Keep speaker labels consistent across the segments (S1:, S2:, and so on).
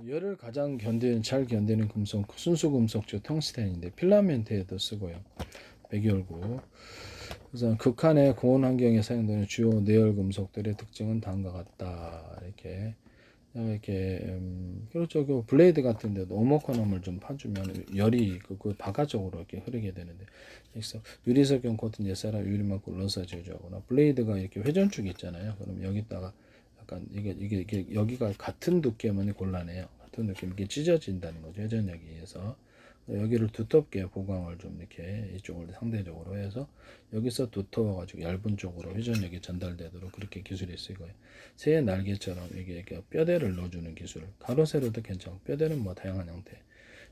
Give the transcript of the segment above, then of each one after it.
S1: 열을 가장 잘 견디는 금속, 순수 금속주 텅스텐인데 필라멘트에도 쓰고요. 백열구. 우선 극한의 고온 환경에 사용되는 주요 내열 금속들의 특징은 다음과 같다. 그렇죠. 그 블레이드 같은 데도 오목화놈을 좀 파주면 열이 그 바깥쪽으로 이렇게 흐르게 되는데, 그래서 유리석용 코튼 예사라 유리막 굴러서 제조하거나, 블레이드가 이렇게 회전축이 있잖아요. 그럼 여기다가 약간 이게 여기가 같은 두께면 곤란해요. 같은 두께면 이게 찢어진다는 거죠. 회전력에 의해서. 여기를 두텁게 보강을 좀 이렇게 이쪽을 상대적으로 해서 여기서 두터워가지고 얇은 쪽으로 회전력이 전달되도록 그렇게 기술이 쓰고요. 새의 날개처럼 이게 뼈대를 넣어주는 기술, 가로 세로도 괜찮고 뼈대는 뭐 다양한 형태.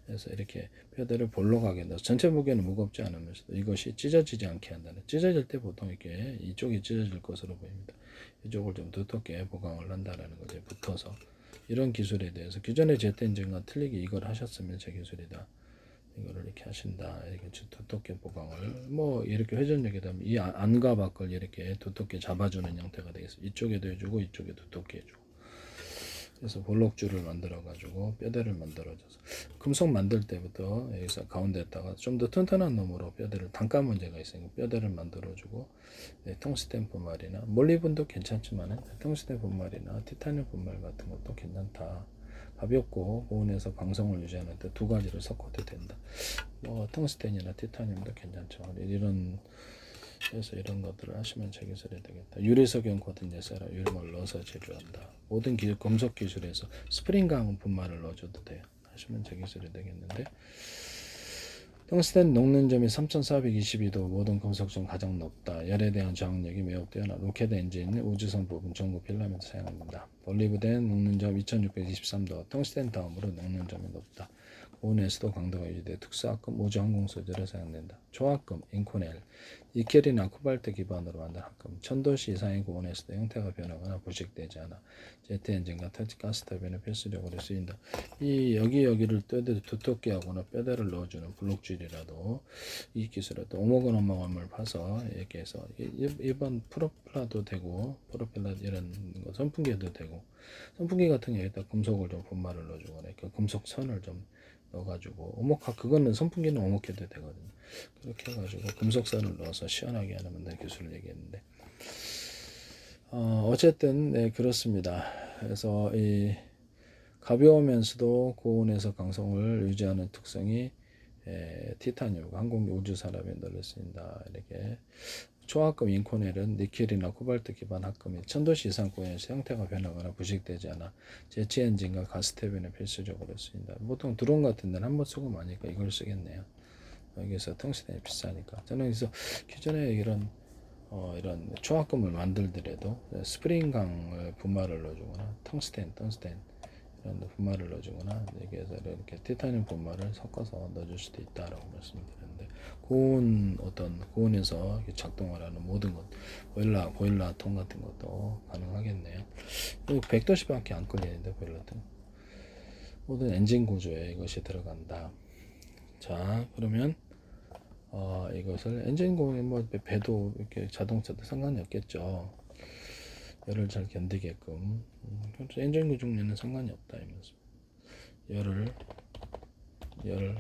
S1: 그래서 이렇게 뼈대를 볼록하게 넣어서 전체 무게는 무겁지 않으면서도 이것이 찢어지지 않게 한다는. 찢어질 때 보통 이렇게 이쪽이 찢어질 것으로 보입니다. 이쪽을 좀 두텁게 보강을 한다라는 거죠. 붙어서. 이런 기술에 대해서 기존의 제트 엔진과 틀리게 이걸 하셨으면 제 기술이다. 이거를 이렇게 하신다. 이렇게 두텁게 보강을 뭐 이렇게 회전력이 되면 이 안과 밖을 이렇게 두텁게 잡아주는 형태가 되겠습니다. 이쪽에도 해주고 이쪽에도 두텁게 해주고. 그래서 볼록줄을 만들어 가지고 뼈대를 만들어줘서 금속 만들 때부터 여기서 가운데에다가 좀 더 튼튼한 놈으로 뼈대를 단가 문제가 있으니까 뼈대를 만들어주고, 텅스텐 분말이나 몰리본도 괜찮지만 텅스텐 분말이나 티타늄 분말 같은 것도 괜찮다. 가볍고 고온에서 방성을 유지하는데 두 가지를 섞어도 된다. 뭐 텅스텐이나 티타늄도 괜찮죠. 그래서 이런 것들을 하시면 제 기술이 되겠다. 유리석용 코튼 예사라 유리막을 넣어서 제조한다. 모든 금속 기술에서 스프링강 분말을 넣어줘도 돼요. 하시면 제 기술이 되겠는데, 텅스텐 녹는 점이 3422도, 모든 금속 중 가장 높다. 열에 대한 저항력이 매우 뛰어나 로켓 엔진 우주선 부분 전구 필라멘트 사용합니다. 올리브된 녹는 점 2623도, 텅스텐 다음으로 녹는 점이 높다. 고온에서도 강도가 유지돼 특수합금 우주항공 소재로 사용된다. 조합금 인코넬, 니켈이나 코발트 기반으로 만든 합금, 1000도씨 이상의 고온에서도 형태가 변하거나 부식되지 않아 제트 엔진과 가스터빈에 필수적으로 쓰인다. 여기를 뼈대를 두텁게 하거나 뼈대를 넣어주는 블록줄이라도 이 기술에도 오목을 파서 이렇게 해서 일반 프로펠러도 되고, 프로펠러 이런 거 선풍기도 되고, 선풍기 같은 경우에다 금속을 좀 분말을 넣어주거나 그 금속 선을 좀 넣어가지고 그거는 선풍기는 오목해도 되거든요. 그렇게 해가지고 금속선을 넣어서 시원하게 하는 만드는 기술을 얘기했는데, 어쨌든 네, 그렇습니다. 그래서 이 가벼우면서도 고온에서 강성을 유지하는 특성이 티타늄, 항공기 우주산업에 널리 쓰인다. 이렇게 초합금 인코넬은 니켈이나 코발트 기반 합금이 1000도씨 이상 고온에서 형태가 변하거나 부식되지 않아 제트 엔진과 가스터빈에 필수적으로 쓰인다. 보통 드론 같은 데는 한번 쓰고 마니까 이걸 쓰겠네요. 여기서 텅스텐이 비싸니까. 저는 그래서 기존에 이런 초합금을 만들더라도 스프링강을 분말을 넣어주거나 텅스텐 이런 분말을 넣어주거나 여기에서 이렇게 티타늄 분말을 섞어서 넣어줄 수도 있다라고 말씀드렸는데, 고온에서 작동을 하는 모든 것, 보일러 통 같은 것도 가능하겠네요. 100도씨밖에 안 끌리는데 보일러통 모든 엔진 구조에 이것이 들어간다. 자, 그러면 이것을 엔진 공에 뭐 배도 이렇게 자동차도 상관이 없겠죠. 열을 잘 견디게끔. 그래서 엔진 구종에는 상관이 없다 이면서 열을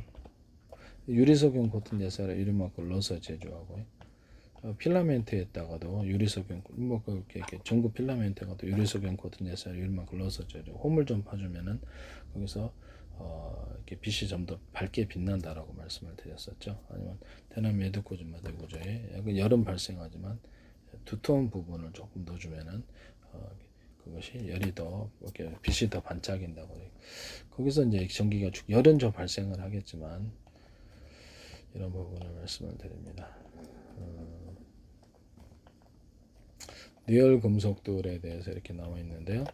S1: 유리석용 코튼 예사라 유리막을 넣어서 제조하고, 필라멘트에다가도 유리석용 이렇게 전구 필라멘트에다가도 유리석용 코튼 예사라 유리막을 넣어서 제조. 홈을 좀 파주면은 거기서 이렇게 빛이 좀 더 밝게 빛난다라고 말씀을 드렸었죠. 아니면 대남 매듭고주마다 구조에 약간 열은 발생하지만 두터운 부분을 조금 넣어주면은 그것이 열이 더 이렇게 빛이 더 반짝인다고. 거기서 이제 전기가 열은 좀 발생을 하겠지만 이런 부분을 말씀을 드립니다. 뇌열 금속들에 대해서 이렇게 나와 있는데요.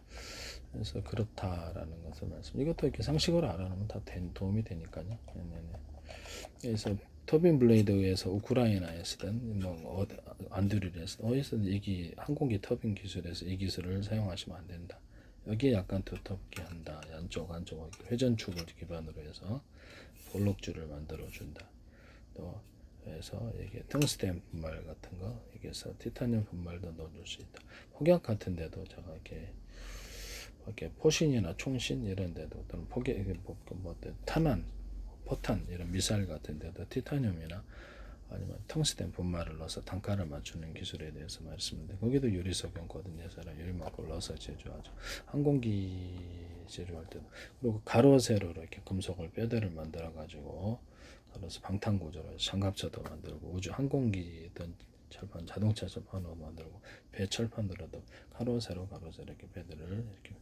S1: 그래서 그렇다라는 것을 이것도 이렇게 상식으로 알아놓으면 다 도움이 되니까요. 네네네. 그래서 터빈 블레이드에서 우크라이나에서든 뭐 안드류에서 어디서든 항공기 터빈 기술에서 이 기술을 사용하시면 안 된다. 여기에 약간 두텁게 한다. 안쪽 회전축을 기반으로 해서 볼록줄을 만들어 준다. 또 그래서 이게 텅스텐 분말 같은 거 여기서 티타늄 분말도 넣어줄 수 있다. 폭약 같은 데도 제가 이렇게 이렇게 포신이나 총신 이런 데도 또는 탄환, 포탄 이런 미사일 같은 데도 티타늄이나 아니면 텅스텐 분말을 넣어서 단가를 맞추는 기술에 대해서 말씀드렸는데 거기도 유리석용 코팅 예사랑 유리막을 넣어서 제조하죠. 항공기 제조할 때도 그리고 가로 세로로 이렇게 금속을 뼈대를 만들어 가지고 그래서 방탄 구조로 장갑차도 만들고 우주 항공기든 철판 자동차 철판으로 만들고 배 철판으로도 가로 세로 이렇게 배들을 이렇게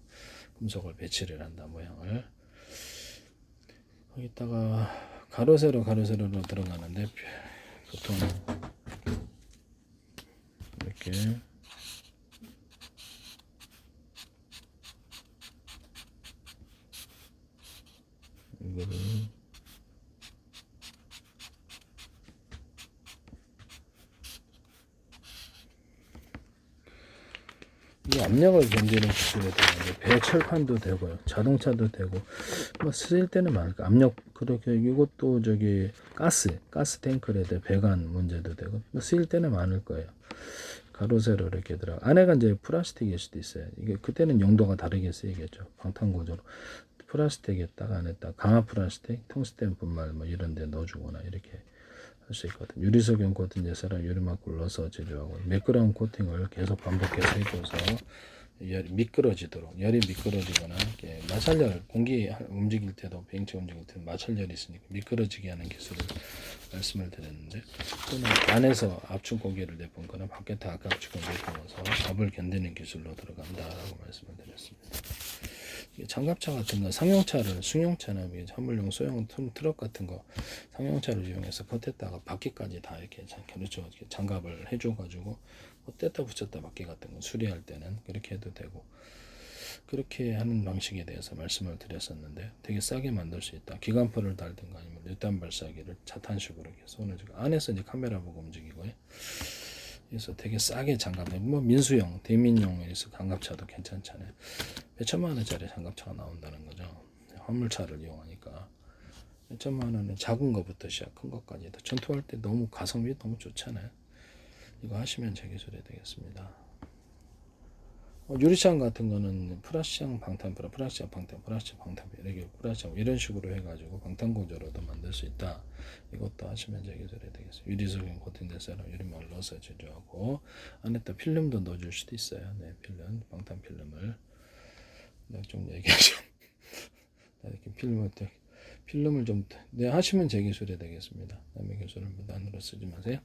S1: 금속을 배치를 한다 모양을 거기다가 가로 세로로 들어가는데 보통 이렇게 이거를 이 압력을 견디는 기술에 되는데 배 철판도 되고요, 자동차도 되고 뭐 쓰일 때는 많으니까 압력 그렇게 이것도 저기 가스 탱크에 대해 배관 문제도 되고 뭐 쓰일 때는 많을 거예요. 가로 세로 이렇게 들어가 안에가 이제 플라스틱일 수도 있어요. 이게 그때는 용도가 다르게 쓰이겠죠. 방탄 구조로 플라스틱에다가 안에다 강화 플라스틱, 텅스텐 분말 뭐 이런 데 넣어주거나 이렇게 할 수 있거든. 유리석용 코팅 예사랑 유리막을 넣어서 제조하고 매끄러운 코팅을 계속 반복해서 해줘서 열이 미끄러지도록 열이 미끄러지거나 이렇게 마찰열 공기 움직일 때도 비행체 움직일 때 마찰열이 있으니까 미끄러지게 하는 기술을 말씀을 드렸는데 또는 안에서 압축 공기를 내뿜거나 밖에다 압축을 내뿜어서 압을 견디는 기술로 들어간다라고 말씀을 드렸습니다. 장갑차 같은 거 상용차를 승용차나 화물용 소형 트럭 같은 거 상용차를 이용해서 겉에다가 바퀴까지 다 이렇게 그렇죠 이렇게 장갑을 해줘가지고 뗐다 붙였다 바퀴 같은 거 수리할 때는 그렇게 해도 되고 그렇게 하는 방식에 대해서 말씀을 드렸었는데 되게 싸게 만들 수 있다. 기관포를 달든가 아니면 유탄 발사기를 자탄식으로 이렇게 쏘내주고 안에서 이제 카메라 보고 움직이고요. 그래서 되게 싸게 장갑을 뭐 민수용, 대민용에서 장갑차도 괜찮잖아요. 몇천만 원짜리 장갑차가 나온다는 거죠. 화물차를 이용하니까 몇천만 원은 작은 것부터 시작 큰 것까지 다 전투할 때 너무 가성비 너무 좋잖아요. 이거 하시면 제 기술이 되겠습니다. 유리창 같은 거는 플라스창 방탄 이렇게 플라스창 이런 식으로 해가지고 방탄 구조로도 만들 수 있다. 이것도 하시면 제 기술이 되겠어요. 유리석용 코팅돼서 유리막을 넣어서 제조하고 안에다 필름도 넣어줄 수도 있어요. 네, 필름 방탄 필름을 좀 얘기하죠. 이렇게 필름을 좀 하시면 제 기술이 되겠습니다. 남의 기술을 무단으로 쓰지 마세요.